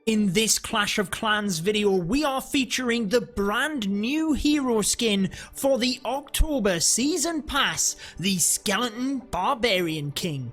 In this Clash of Clans video, we are featuring the brand new hero skin for the October Season Pass, the Skeleton Barbarian King.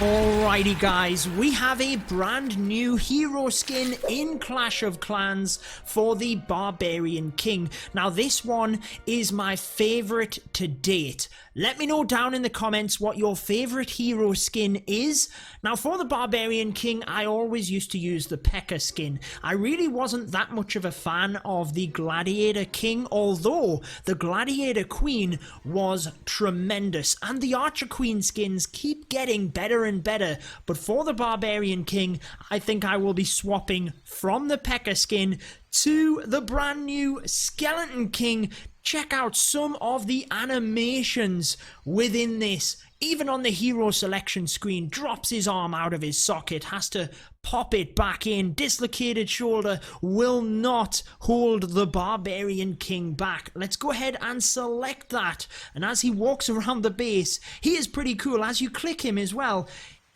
Alrighty guys, we have a brand new hero skin in Clash of Clans for the Barbarian King. Now this one is my favourite to date. Let me know down in the comments what your favourite hero skin is. Now for the Barbarian King, I always used to use the P.E.K.K.A skin. I really wasn't that much of a fan of the Gladiator King, although the Gladiator Queen was tremendous. And the Archer Queen skins keep getting better and better. But for the Barbarian King, I think I will be swapping from the P.E.K.K.A skin to the brand new Skeleton King. Check out some of the animations within this. Even on the hero selection screen, drops his arm out of his socket, has to pop it back in, dislocated shoulder, will not hold the Barbarian King back. Let's go ahead and select that. And as he walks around the base, he is pretty cool. As you click him as well,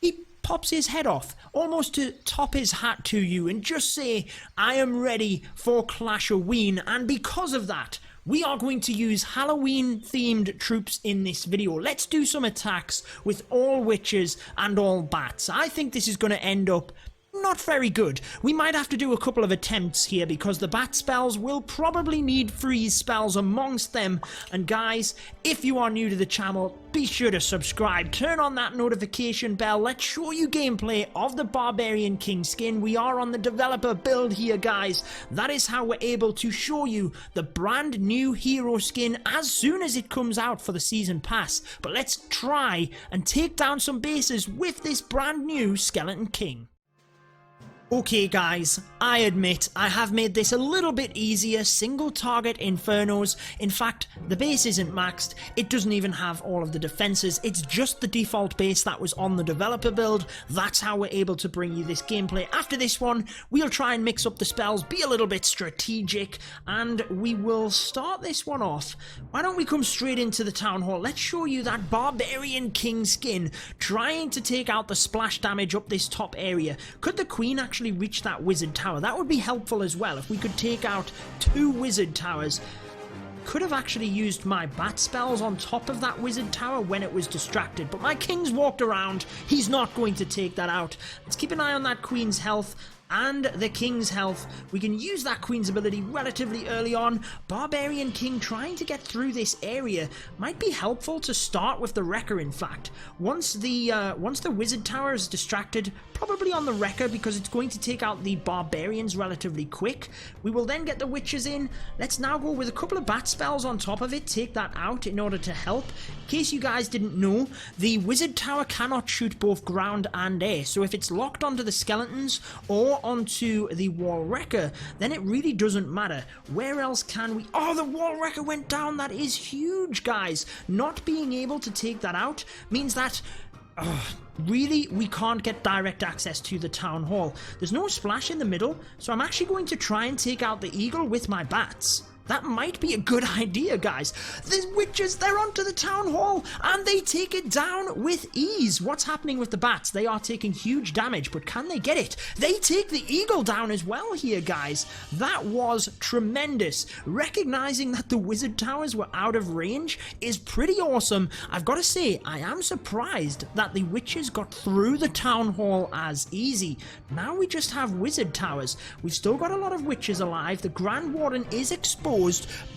he pops his head off, almost to top his hat to you and just say, I am ready for Clash-O-Ween. And because of that, we are going to use Halloween-themed troops in this video. Let's do some attacks with all witches and all bats. I think this is going to end up not very good. We might have to do a couple of attempts here because the bat spells will probably need freeze spells amongst them. And guys, if you are new to the channel, be sure to subscribe, turn on that notification bell. Let's show you gameplay of the Barbarian King skin. We are on the developer build here, guys. That is how we're able to show you the brand new hero skin as soon as it comes out for the season pass. But let's try and take down some bases with this brand new Skeleton King. Okay guys, I admit I have made this a little bit easier, single target infernos. In fact, the base isn't maxed, it doesn't even have all of the defenses, it's just the default base that was on the developer build. That's how we're able to bring you this gameplay. After this one, we'll try and mix up the spells, be a little bit strategic, and we will start this one off. Why don't we come straight into the town hall? Let's show you that Barbarian King skin, trying to take out the splash damage up this top area. Could the Queen actually reach that wizard tower? That would be helpful as well if we could take out 2 wizard towers. Could have actually used my bat spells on top of that wizard tower when it was distracted, but my king's walked around. He's not going to take that out. Let's keep an eye on that queen's health and the king's health. We can use that queen's ability relatively early on. Barbarian King trying to get through this area might be helpful to start with the wrecker. In fact, once the wizard tower is distracted, probably on the wrecker because it's going to take out the barbarians relatively quick. We will then get the witches in. Let's now go with a couple of bat spells on top of it, take that out in order to help. In case you guys didn't know, the wizard tower cannot shoot both ground and air, so if it's locked onto the skeletons or onto the wall wrecker, then it really doesn't matter. Where else can we? Oh, the wall wrecker went down. That is huge, guys. Not being able to take that out means that really we can't get direct access to the town hall. There's no splash in the middle, so I'm actually going to try and take out the eagle with my bats. That might be a good idea, guys. The witches, they're onto the town hall, and they take it down with ease. What's happening with the bats? They are taking huge damage, but can they get it? They take the eagle down as well here, guys. That was tremendous. Recognizing that the wizard towers were out of range is pretty awesome. I've got to say, I am surprised that the witches got through the town hall as easy. Now we just have wizard towers. We've still got a lot of witches alive. The Grand Warden is exposed,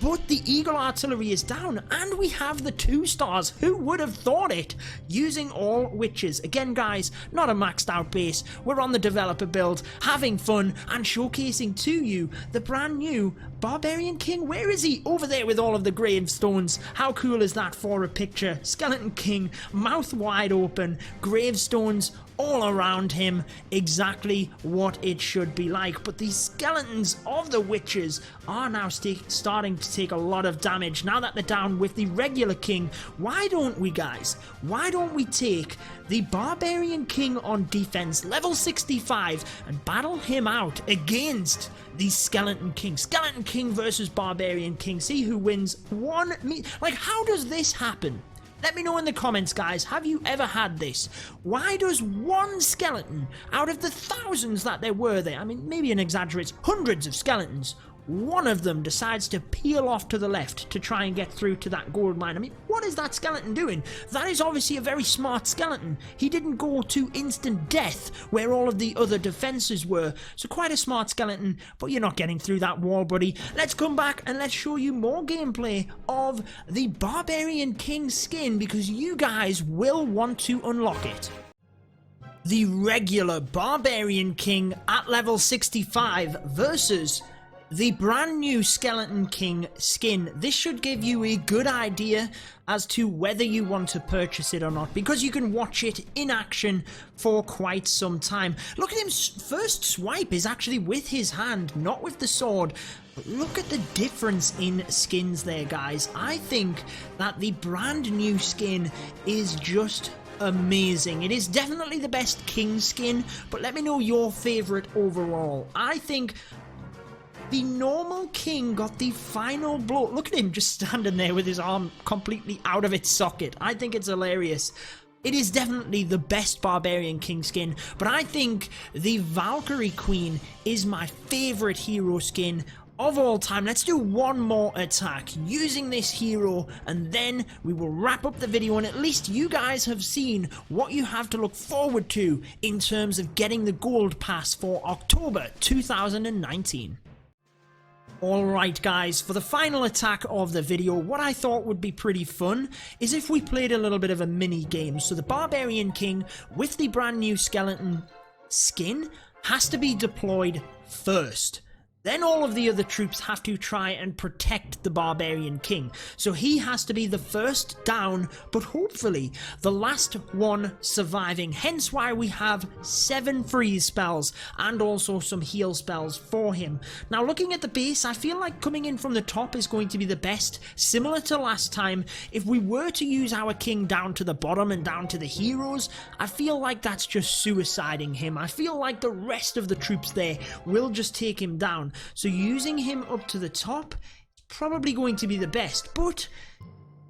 but the Eagle Artillery is down, and we have the 2 stars. Who would have thought it? Using all witches. Again, guys, not a maxed out base. We're on the developer build, having fun, and showcasing to you the brand new Barbarian King. Where is he? Over there with all of the gravestones. How cool is that for a picture? Skeleton King, mouth wide open, gravestones all around him, exactly what it should be like. But the skeletons of the witches are now starting to take a lot of damage now that they're down with the regular king. Why don't we, guys, why don't we take the Barbarian King on defense, level 65, and battle him out against the Skeleton King? Skeleton King versus Barbarian King. See who wins. Like, how does this happen? Let me know in the comments, guys, have you ever had this? Why does one skeleton, out of the thousands that there were there, I mean, maybe an exaggerates, hundreds of skeletons, one of them decides to peel off to the left to try and get through to that gold mine? I mean, what is that skeleton doing? That is obviously a very smart skeleton. He didn't go to instant death where all of the other defenses were. So quite a smart skeleton, but you're not getting through that wall, buddy. Let's come back and let's show you more gameplay of the Barbarian King skin, because you guys will want to unlock it. The regular Barbarian King at level 65 versus the brand new Skeleton King skin. This should give you a good idea as to whether you want to purchase it or not, because you can watch it in action for quite some time. Look at him, first swipe is actually with his hand, not with the sword. But look at the difference in skins there, guys. I think that the brand new skin is just amazing. It is definitely the best King skin, but let me know your favorite overall. I think the normal King got the final blow. Look at him just standing there with his arm completely out of its socket. I think it's hilarious. It is definitely the best Barbarian King skin, but I think the Valkyrie Queen is my favorite hero skin of all time. Let's do one more attack using this hero, and then we will wrap up the video, and at least you guys have seen what you have to look forward to in terms of getting the gold pass for October 2019. Alright guys, for the final attack of the video, what I thought would be pretty fun is if we played a little bit of a mini game. So the Barbarian King with the brand new skeleton skin has to be deployed first. Then all of the other troops have to try and protect the Barbarian King. So he has to be the first down, but hopefully the last one surviving. Hence why we have 7 freeze spells and also some heal spells for him. Now looking at the base, I feel like coming in from the top is going to be the best. Similar to last time, if we were to use our King down to the bottom and down to the heroes, I feel like that's just suiciding him. I feel like the rest of the troops there will just take him down. So using him up to the top is probably going to be the best, but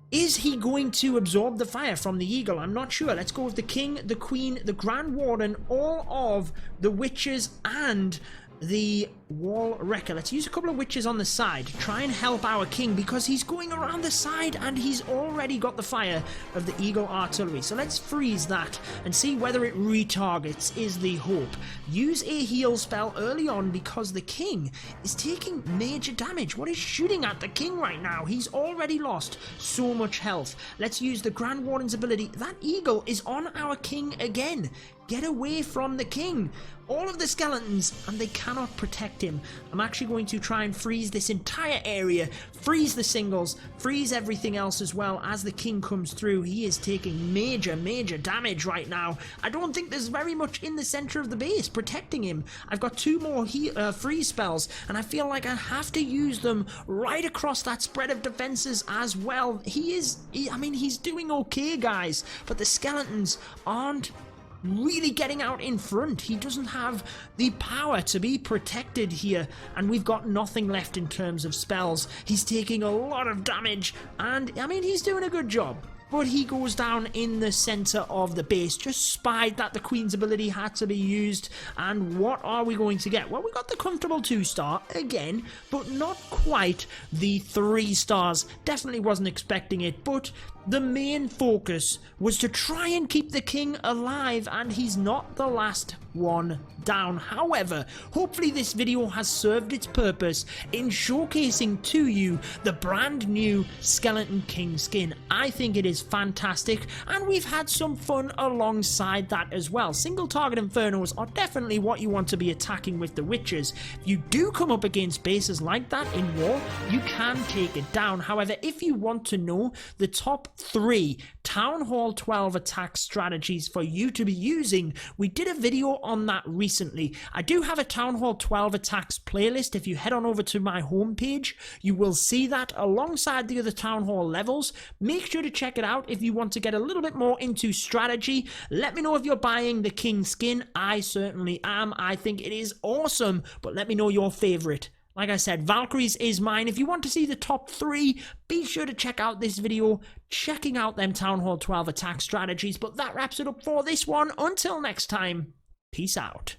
is he going to absorb the fire from the eagle? I'm not sure. Let's go with the King, the Queen, the Grand Warden, all of the witches, and the wall wrecker. Let's use a couple of witches on the side to try and help our King, because he's going around the side and he's already got the fire of the eagle artillery. So let's freeze that and see whether it retargets is the hope. Use a heal spell early on, because the King is taking major damage. What is shooting at the King right now? He's already lost so much health. Let's use the Grand Warden's ability. That eagle is on our King again. Get away from the King. All of the skeletons, and they cannot protect him. I'm actually going to try and freeze this entire area, freeze the singles, freeze everything else as well as the King comes through. He is taking major damage right now. I don't think there's very much in the center of the base protecting him. I've got 2 more freeze spells, and I feel like I have to use them right across that spread of defenses as well. I mean, he's doing okay, guys, but the skeletons aren't really getting out in front. He doesn't have the power to be protected here, and we've got nothing left in terms of spells. He's taking a lot of damage, and I mean, he's doing a good job. But he goes down in the center of the base. Just spied that the Queen's ability had to be used. And what are we going to get? Well, we got the comfortable 2-star again, but not quite the 3 stars. Definitely wasn't expecting it, but the main focus was to try and keep the King alive, and he's not the last one down. However, hopefully this video has served its purpose in showcasing to you the brand new Skeleton King skin. I think it is fantastic, and we've had some fun alongside that as well. Single target infernos are definitely what you want to be attacking with the witches. If you do come up against bases like that in war, you can take it down. However, if you want to know the top 3 Town Hall 12 attack strategies for you to be using, we did a video on that recently. I do have a Town Hall 12 attacks playlist. If you head on over to my homepage, you will see that alongside the other Town Hall levels. Make sure to check it out if you want to get a little bit more into strategy. Let me know if you're buying the King skin. I certainly am. I think it is awesome, but let me know your favorite Like I said, Valkyries is mine. If you want to see the top 3, be sure to check out this video, checking out them Town Hall 12 attack strategies. But that wraps it up for this one. Until next time, peace out.